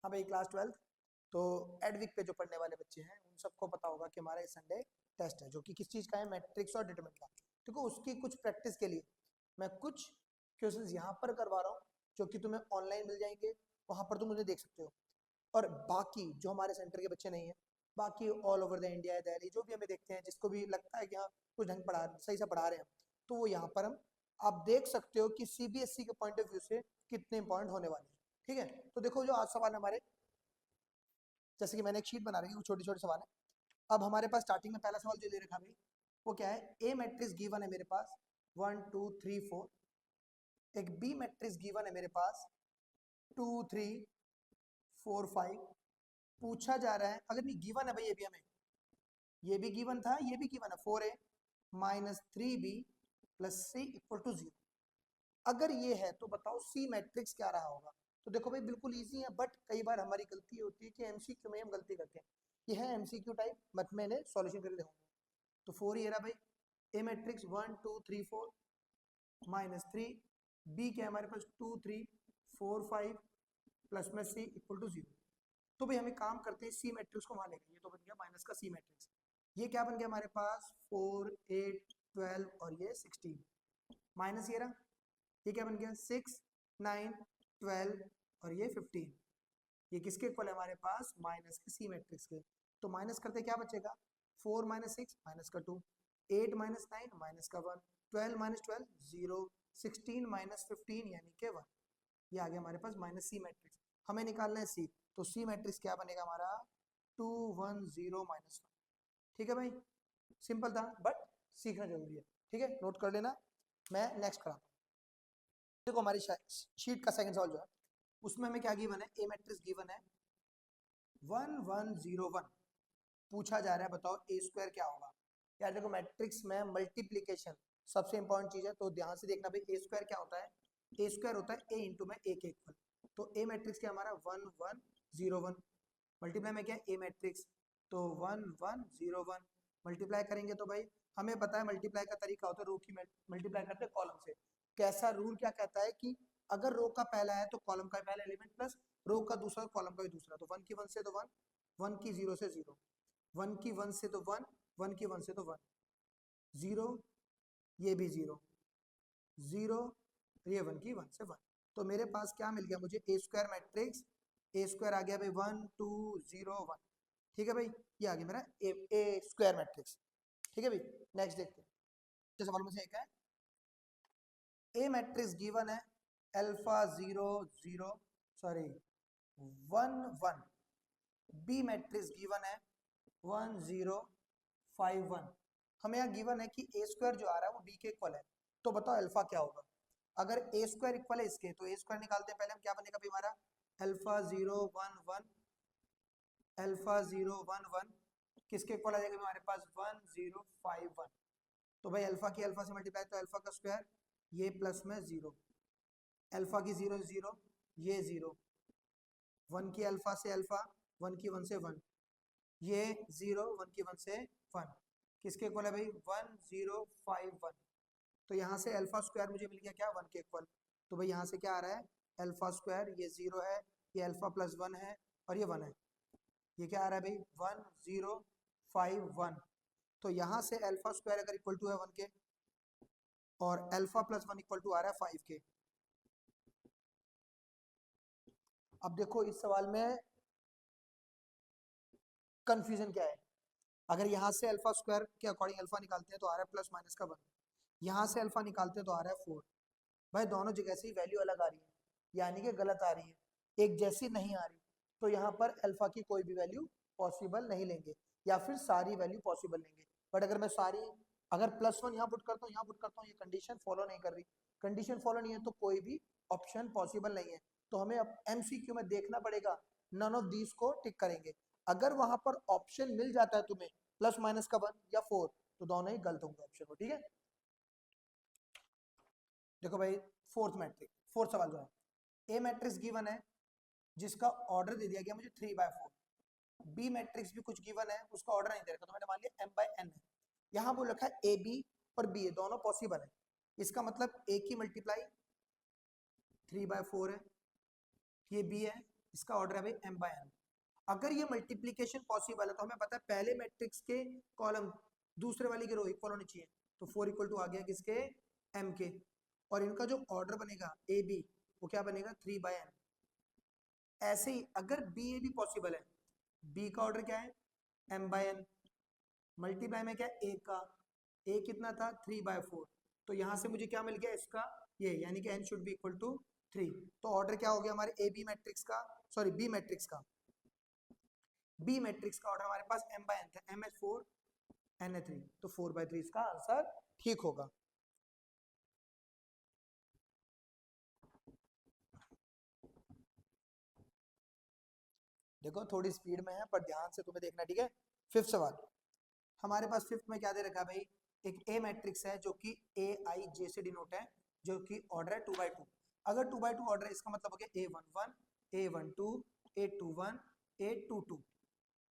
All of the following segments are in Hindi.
हाँ भाई क्लास 12th। तो एडविक पे जो पढ़ने वाले बच्चे हैं उन सबको पता होगा कि हमारा इस संडे टेस्ट है, जो कि किस चीज़ का है, मैट्रिक्स और डिटरमिनेंट का। देखो उसकी कुछ प्रैक्टिस के लिए मैं कुछ क्वेश्चंस यहाँ पर करवा रहा हूँ, जो कि तुम्हें ऑनलाइन मिल जाएंगे, वहाँ पर तुम उन्हें देख सकते हो। और बाकी जो हमारे सेंटर के बच्चे नहीं है, बाकी all over the India, Delhi, जो भी हमें देखते हैं, जिसको भी लगता है कि हाँ कुछ ढंग पढ़ा सही से पढ़ा रहे हैं, तो वो यहाँ पर हम आप देख सकते हो कि सीबीएसई के पॉइंट ऑफ व्यू से कितने इंपॉर्टेंट होने वाले हैं। ठीक है, तो देखो जो आज सवाल हमारे, जैसे कि मैंने एक शीट बना रखी है, छोटे छोटे सवाल है। अब हमारे पास स्टार्टिंग में पहला सवाल जो दे रखा भाई, वो क्या है, ए मैट्रिक्स गिवन है मेरे पास 1 2 3 4, एक बी मैट्रिक्स गिवन है मेरे पास 2 3 4 5। पूछा जा रहा है, अगर नहीं गिवन है भाई, ये भी हमें, ये भी गिवन था, ये भी गिवन है, 4a minus 3b plus C equal to 0। अगर ये है तो बताओ सी मैट्रिक्स क्या रहा होगा। तो देखो भाई बिल्कुल इजी है, बट कई बार हमारी गलती होती है कि एमसीक्यू में हम गलती करते हैं। ये है एमसीक्यू टाइप, बट मैंने सॉल्यूशन करके दिखाऊंगा। तो 4 ये रहा भाई, ए मैट्रिक्स 1 2 3 4 माइनस 3, बी क्या है हमारे पास 2 3 4 5 प्लस में सी इक्वल टू 0। तो भाई हम एक काम करते हैं, सी मैट्रिक्स को वहां लेंगे, ये तो बन गया माइनस का सी मैट्रिक्स। ये क्या बन गया हमारे पास 4 8 12 और ये 16 माइनस ये रहा, ये क्या बन गया 6 9 12 और ये 15। ये किसके इक्वल है हमारे पास, माइनस के सी मैट्रिक्स के। तो माइनस करते क्या बचेगा, 4 माइनस 6 माइनस का 2, 8 माइनस 9 माइनस का 1, 12 माइनस 12 0, 16 माइनस 15 यानी कि 1। ये आ गया हमारे पास माइनस सी मैट्रिक्स। हमें निकालना है सी, तो सी मैट्रिक्स क्या बनेगा हमारा 2 1 0 माइनस 1। ठीक है भाई, सिंपल था, बट सीखना जरूरी है। ठीक है, नोट कर लेना, मैं नेक्स्ट कराता हूँ। देखो हमारी शीट का सेकंड सवाल जो है, उसमें हमें क्या गिवन है, ए मैट्रिक्स गिवन है 1 1 0 1। पूछा जा रहा है बताओ ए स्क्वायर क्या होगा। यार देखो मैट्रिक्स में मल्टीप्लीकेशन सबसे इंपॉर्टेंट चीज है, तो ध्यान से देखना भाई ए स्क्वायर क्या होता है। ए स्क्वायर होता है ए इंटू में ए के इक्वल। तो ए मैट्रिक्स क्या हमारा 1 1 0 1, मल्टीप्लाई में क्या है ए मैट्रिक्स, तो 1 1 0 1 मल्टीप्लाई करेंगे तो भाई हमें पता है मल्टीप्लाई का तरीका होता है रो की मल्टीप्लाई करते हैं कॉलम से। कैसा रूल क्या कहता है कि अगर रो का पहला है तो कॉलम का पहला एलिमेंट प्लस रो का दूसरा कॉलम का भी दूसरा, तो 1 की 1 से तो 1, 1 की 0 से 0, 1 की 1 से तो 1, 1 की 1 से तो 1, 0, ये भी 0 0, ये 1 की 1 से 1। तो मेरे पास क्या मिल गया मुझे, ए स्क्वायर मैट्रिक्स, ए स्क्वायर आ गया भाई 1 2 0 1। ठीक है भाई, ये आ गया मेरा ए स्क्वायर मैट्रिक्स। ठीक है भाई, नेक्स्ट देखते हैं। सवाल में से एक है, ए मैट्रिक्स गिवन है alpha 0 0 sorry 1 1, B matrix given है 1 0 5 1। हमें यहाँ गिवन है कि ए स्क्वायर जो आ रहा है वो बी के इक्वल है, तो बताओ अल्फा क्या होगा। अगर ए स्क्वायर इक्वल है इसके, तो ए स्क्वायर निकालते हैं पहले हम, क्या बनेगा भाई हमारा अल्फा 0 1 1, अल्फा 0 1 1 किसके इक्वल आ जाएगा हमारे पास 1 0 5 1। तो भाई अल्फा की अल्फा से मल्टीप्लाई, तो अल्फा का स्क्वायर ये प्लस में 0, अल्फा की 0 0, ये 0, 1 की अल्फा से अल्फा, 1 की 1 से 1, ये 0 1 की 1 से 1, किसके इक्वल है भाई 1 0 5 1। तो यहाँ से अल्फा स्क्वायर मुझे मिल गया क्या 1 के इक्वल। तो भाई यहाँ से क्या आ रहा है अल्फा स्क्वायर, ये 0 है, ये अल्फा प्लस 1 है और ये 1 है, ये क्या आ रहा है भाई 1 0 5 1। तो यहाँ से अल्फा स्क्वायर अगर इक्वल टू है 1 के, और अल्फा प्लस 1 इक्वल टू आ रहा है 5 के। अब देखो इस सवाल में कंफ्यूजन क्या है, अगर यहाँ से अल्फा स्क्वायर के अकॉर्डिंग अल्फा निकालते हैं तो आ रहा है प्लस माइनस का 1, यहाँ से अल्फा निकालते हैं तो आ रहा है 4। भाई दोनों जगह से वैल्यू अलग आ रही है, यानी कि गलत आ रही है, एक जैसी नहीं आ रही। तो यहाँ पर अल्फा की कोई भी वैल्यू पॉसिबल नहीं लेंगे, या फिर सारी वैल्यू पॉसिबल लेंगे। बट अगर मैं सारी, अगर +1 यहाँ पुट करता हूँ, यहाँ पुट करता हूँ, ये कंडीशन फॉलो नहीं कर रही, कंडीशन फॉलो नहीं है तो कोई भी ऑप्शन पॉसिबल नहीं है। तो हमें अब एमसीक्यू में देखना पड़ेगा, नन ऑफ दीज को टिक करेंगे। अगर वहां पर ऑप्शन मिल जाता है तुम्हें प्लस माइनस का 1 या 4, तो दोनों ही गलत होंगे ऑप्शन को। ठीक है, देखो भाई फोर्थ सवाल जो है, ए मैट्रिक्स गिवन है जिसका ऑर्डर दे दिया गया मुझे 3/4, बी मैट्रिक्स भी कुछ गिवन है उसका ऑर्डर नहीं दे रखा, तो मैंने मान लिया m/n है। यहाँ बोल रखा है ए बी और बी ए दोनों पॉसिबल है, इसका मतलब ए की मल्टीप्लाई 3/4 है, ये बी है, इसका ऑर्डर है भाई m बाय n। अगर ये मल्टीप्लीकेशन पॉसिबल है तो हमें पता है पहले मैट्रिक्स के कॉलम दूसरे वाली के रो इक्वल होने चाहिए, तो 4 इक्वल टू आ गया किसके, m के। और इनका जो ऑर्डर बनेगा ए बी वो क्या बनेगा 3 बाय n। ऐसे ही अगर बी ए भी पॉसिबल है, बी का ऑर्डर क्या है m बाय n, मल्टीप्लाई में क्या ए का, ए कितना था 3 बाय 4, तो यहाँ से मुझे क्या मिल गया इसका ये, यानी कि n should be equal to 3। तो ऑर्डर क्या हो गया हमारे ए बी मैट्रिक्स का, सॉरी बी मैट्रिक्स का, बी मैट्रिक्स का ऑर्डर हमारे पास m बाय n था, m है 4 n है 3, तो 4 बाय 3 इसका आंसर ठीक होगा। देखो थोड़ी स्पीड में है पर ध्यान से तुम्हें देखना, ठीक है। फिफ्थ सवाल हमारे पास फिफ्थ में क्या दे रखा है भाई, एक ए मैट्रिक्स है जो कि ए आई जे से डिनोट है, जो कि ऑर्डर है 2/2। अगर 2/2 ऑर्डर है इसका मतलब हो गया A11 A12 A21 A22।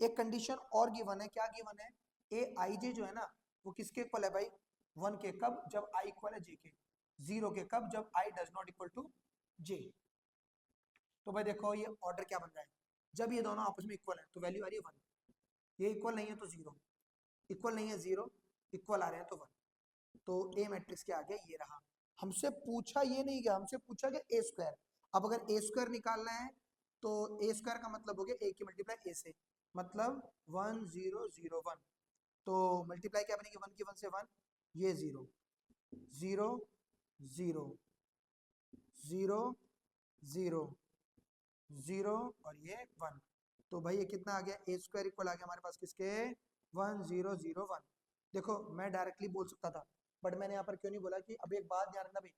एक कंडीशन और गिवन है, क्या गिवन है, ए आई जे जो है ना वो किसके इक्वल है भाई 1 के, कब, जब आई इक्वल है जे के, 0 के कब, जब I does not equal to J. तो भाई देखो ये ऑर्डर क्या बन रहा है, जब ये दोनों आपस में इक्वल है तो वैल्यू आ रही है 1, ये इक्वल नहीं है तो 0, इक्वल नहीं है 0, इक्वल आ रहे हैं तो 1। तो ए मैट्रिक्स क्या आ गया ये रहा। हमसे पूछा ये नहीं गया, हमसे पूछा गया ए स्क्वायर। अब अगर ए स्क्वायर निकालना है तो ए स्क्वायर का मतलब हो गया ए की मल्टीप्लाई ए से, मतलब 1 0 0 1, तो मल्टीप्लाई क्या बनेगी 1 की 1 से 1, ये 0 0 0 0 0 0 और ये 1। तो भाई ये कितना आ गया, ए स्क्वायर इक्वल आ गया हमारे पास किसके 1 0 0 1। देखो मैं डायरेक्टली बोल सकता था बट मैंने यहाँ पर क्यों नहीं बोला कि अब एक बात ध्यान रखना भाई,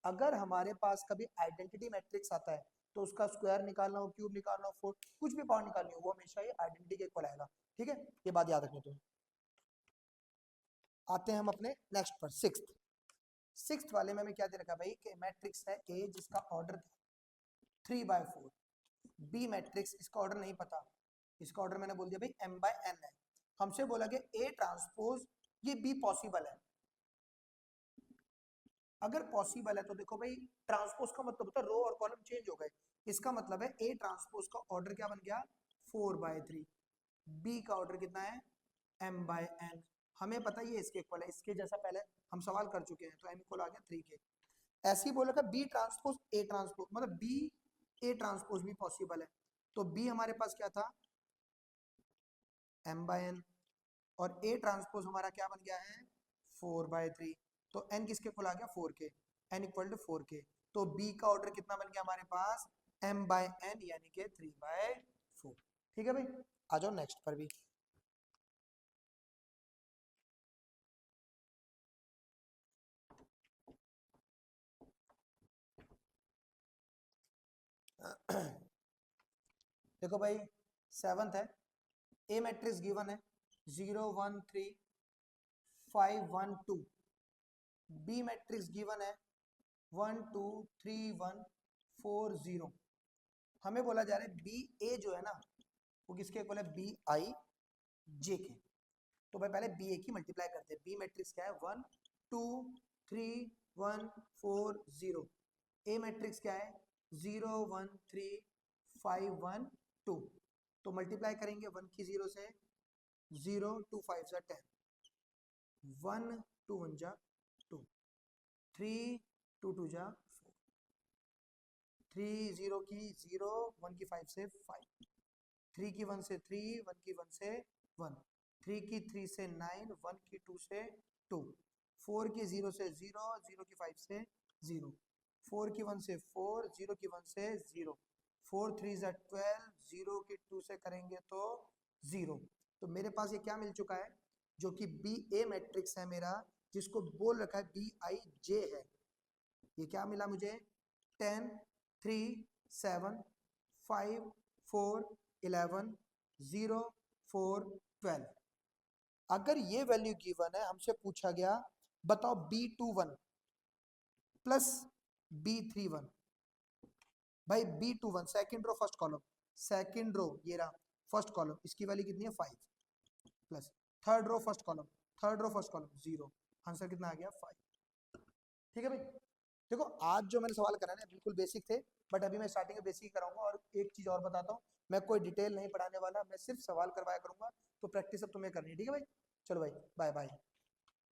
अगर हमारे पास कभी आइडेंटिटी मैट्रिक्स आता है तो उसका स्क्वायर निकालना हो, क्यूब निकालना हो, फोर, कुछ भी पावर निकालनी हो, वो हमेशा ये आइडेंटिटी के इक्वल आएगा, ठीक है, ये बात याद रखनी तुम्हें। आते हैं हम अपने नेक्स्ट पर, सिक्स्थ वाले में क्या दे रखा भाई कि मैट्रिक्स है ए जिसका ऑर्डर 3/4, बी मैट्रिक्स इसका ऑर्डर नहीं पता, इसका ऑर्डर मैंने बोल दिया भाई m बाय n है। हमसे बोला गया ए ट्रांसपोज ये बी पॉसिबल है, अगर पॉसिबल है तो देखो भाई ट्रांसपोज का मतलब होता है रो और कॉलम चेंज हो गए, इसका मतलब है ए ट्रांसपोज का ऑर्डर क्या बन गया 4/3, बी का ऑर्डर कितना है m बाय n। हमें पता ही है इसके इक्वल है, इसके जैसा पहले हम सवाल कर चुके हैं, तो m इक्वल आ गया 3 के। ऐसे ही बोला था बी ट्रांसपोज ए ट्रांसपोज, मतलब बी ए ट्रांसपोज भी पॉसिबल है, तो बी हमारे पास क्या था m बाय n, और ए ट्रांसपोज हमारा क्या बन गया है 4/3, तो n किसके इक्वल आ गया 4 के, n इक्वल टू 4 के, तो b का ऑर्डर कितना बन गया हमारे पास m बाय n यानी कि 3/4। ठीक है भाई, आ जाओ नेक्स्ट पर भी। देखो भाई सेवंथ है, ए मैट्रिक्स गिवन है 0 1 3 5 1 2, बी मैट्रिक्स गिवन है 1 2 3 1 4 0। हमें बोला जा रहा है बी ए जो है ना वो किसके इक्वल है बी आई जे के। तो भाई पहले बी ए की मल्टीप्लाई करते हैं, बी मैट्रिक्स क्या है 1 2 3 1 4 0, ए मैट्रिक्स क्या है 0 1 3 5 1 2, तो मल्टीप्लाई करेंगे 1 की 0 से 0 2 5 जा 10, 1 2 1 जा 2, 3 2 2 जा 4, 3 0 की 0 1 की 5 से 5, 3 की 1 से 3 1 की 1 से 1, 3 की 3 से 9 1 की 2 से 2, 4 की 0 से 0 0 की 5 से 0, 4 की 1 से 4 0 की 1 से 0, 4 3 जा 12, 0 की 2 से करेंगे तो 0। तो मेरे पास ये क्या मिल चुका है, जो कि बी ए मैट्रिक्स है मेरा, जिसको बोल रखा है बी आई जे है, ये क्या मिला मुझे 10 3 7 5 4 11 0 4 12। अगर ये वैल्यू गिवन है, हमसे पूछा गया बताओ B21 प्लस B31, भाई B21 second row first column, second row ये रहा फर्स्ट कॉलम, इसकी वैल्यू कितनी है 5, plus third row first column, third row first column 0, answer कितना आ गया 5। ठीक है भाई, देखो आज जो मैंने सवाल करा ना बिल्कुल बेसिक थे, बट अभी मैं स्टार्टिंग में बेसिक कराऊंगा। और एक चीज और बताता हूँ, मैं कोई डिटेल नहीं पढ़ाने वाला, मैं सिर्फ सवाल करवाया करूंगा। तो प्रैक्टिस अब तुम्हें करनी है, ठीक है भाई। चलो भाई, बाय बाय।